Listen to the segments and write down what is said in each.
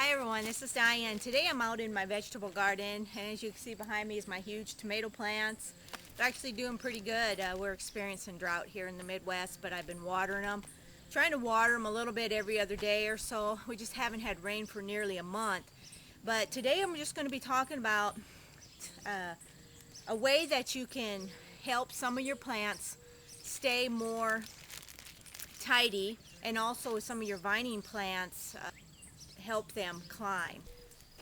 Hi everyone, this is Diane. Today I'm out in my vegetable garden, and as you can see behind me is my huge tomato plants. They're actually doing pretty good. We're experiencing drought here in the Midwest, but I've been watering them. Trying to water them a little bit every other day or so. We just haven't had rain for nearly a month. But today I'm just going to be talking about a way that you can help some of your plants stay more tidy, and also some of your vining plants help them climb.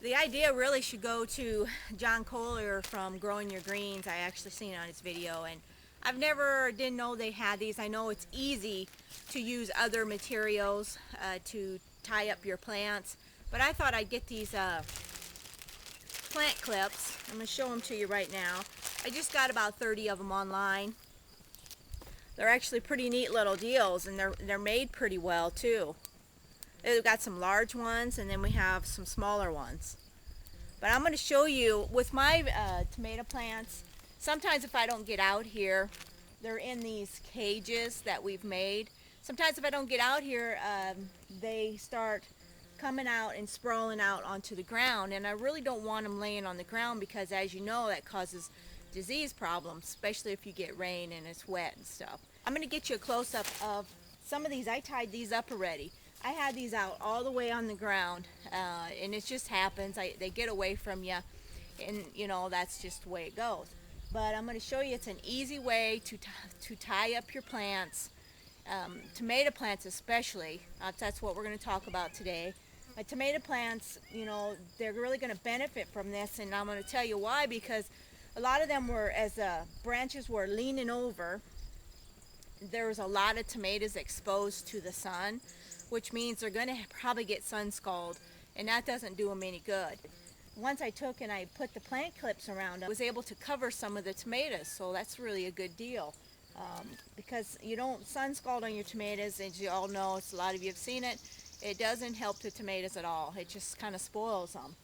The idea really should go to John Collier from Growing Your Greens. I actually seen it on his video, and didn't know they had these. I know it's easy to use other materials to tie up your plants, but I thought I'd get these plant clips. I'm going to show them to you right now. I just got about 30 of them online. They're actually pretty neat little deals, and they're made pretty well too. We've got some large ones, and then we have some smaller ones. But I'm going to show you with my tomato plants. Sometimes if I don't get out here, they're in these cages that we've made. Sometimes if I don't get out here, they start coming out and sprawling out onto the ground, and I really don't want them laying on the ground because, as you know, that causes disease problems, especially if you get rain and it's wet and stuff. I'm going to get you a close-up of some of these. I tied these up already. I had these out all the way on the ground, and it just happens. They get away from you, and you know that's just the way it goes. But I'm going to show you it's an easy way to tie up your plants, tomato plants especially. That's what we're going to talk about today. My tomato plants, you know, they're really going to benefit from this, and I'm going to tell you why. Because a lot of them were, as branches were leaning over, there was a lot of tomatoes exposed to the sun, which means they're going to probably get sun scald, and that doesn't do them any good. Once I took and I put the plant clips around them, I was able to cover some of the tomatoes, so that's really a good deal. Because you don't sun scald on your tomatoes, as you all know, a lot of you have seen it. It doesn't help the tomatoes at all. It just kind of spoils them.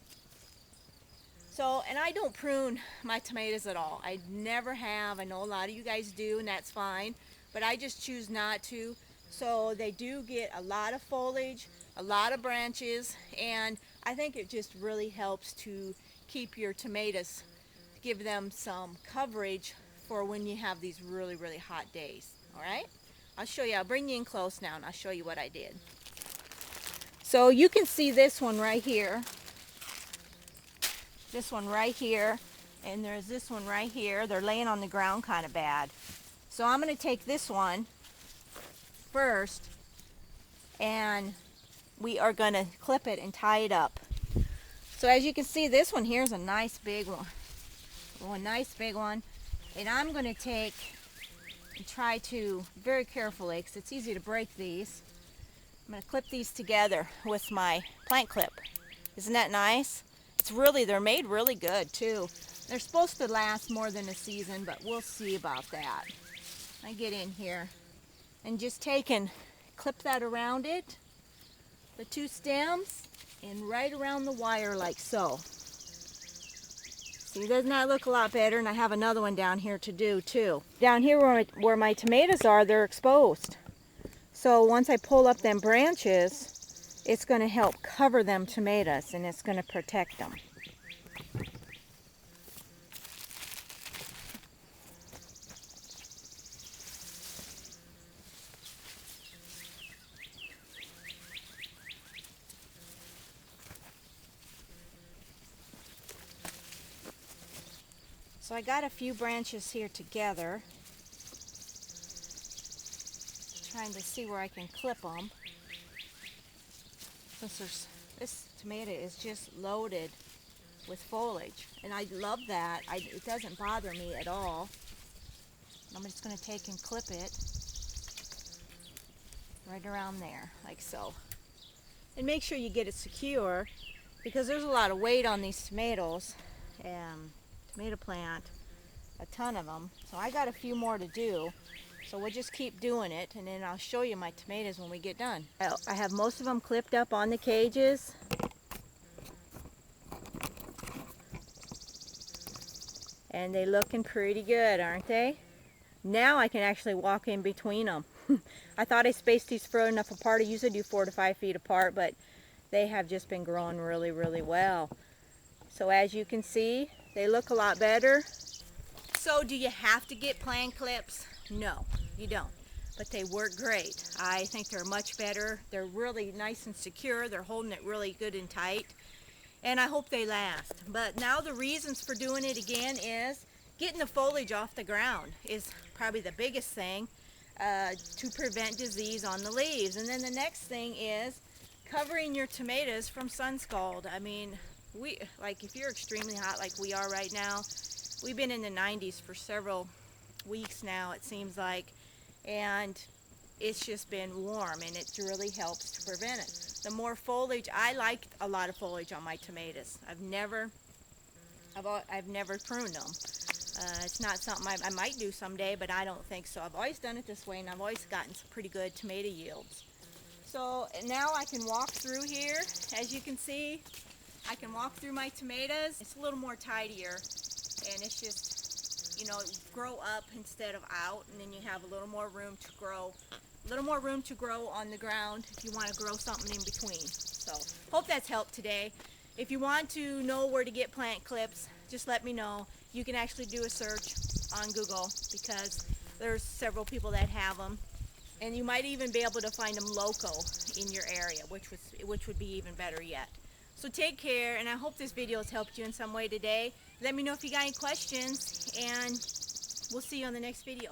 So, and I don't prune my tomatoes at all. I never have. I know a lot of you guys do, and that's fine, but I just choose not to. So they do get a lot of foliage, a lot of branches, and I think it just really helps to keep your tomatoes, give them some coverage for when you have these really, really hot days. All right? I'll show you. I'll bring you in close now, and I'll show you what I did. So you can see this one right here. This one right here, and there's this one right here. They're laying on the ground kind of bad. So I'm going to take this one first, and we are going to clip it and tie it up. So as you can see, this one here is a nice big one. Oh, a nice big one. And I'm going to take and try to, very carefully, because it's easy to break these, I'm going to clip these together with my plant clip. Isn't that nice? It's really, they're made really good too. They're supposed to last more than a season, but we'll see about that. I get in here and just take and clip that around it, the two stems, and right around the wire like so. See, doesn't that look a lot better? And I have another one down here to do too. Down here where my tomatoes are, they're exposed. So once I pull up them branches, it's going to help cover them tomatoes, and it's going to protect them. So I got a few branches here together, trying to see where I can clip them. Since this tomato is just loaded with foliage, and I love that. It doesn't bother me at all. I'm just going to take and clip it right around there, like so. And make sure you get it secure, because there's a lot of weight on these tomatoes. Tomato plant, a ton of them. So I got a few more to do. So we'll just keep doing it, and then I'll show you my tomatoes when we get done. I have most of them clipped up on the cages. And they looking pretty good, aren't they? Now I can actually walk in between them. I thought I spaced these far enough apart. I usually do 4 to 5 feet apart, but they have just been growing really, really well. So as you can see, they look a lot better. So do you have to get plant clips? No, you don't. But they work great. I think they're much better. They're really nice and secure. They're holding it really good and tight. And I hope they last. But now the reasons for doing it again is getting the foliage off the ground is probably the biggest thing to prevent disease on the leaves. And then the next thing is covering your tomatoes from sunscald. I mean, if you're extremely hot like we are right now, we've been in the 90s for several weeks now, it seems like, and it's just been warm, and it really helps to prevent it. The more foliage, I like a lot of foliage on my tomatoes. I've never pruned them. It's not something I might do someday, but I don't think so. I've always done it this way, and I've always gotten some pretty good tomato yields. So now I can walk through here. As you can see, I can walk through my tomatoes. It's a little more tidier, and it's just, you know, grow up instead of out, and then you have a little more room to grow. A little more room to grow on the ground if you want to grow something in between. So hope that's helped today. If you want to know where to get plant clips, just let me know. You can actually do a search on Google because there's several people that have them, and you might even be able to find them local in your area, which would be even better yet. So take care, and I hope this video has helped you in some way today. Let me know if you got any questions, and we'll see you on the next video.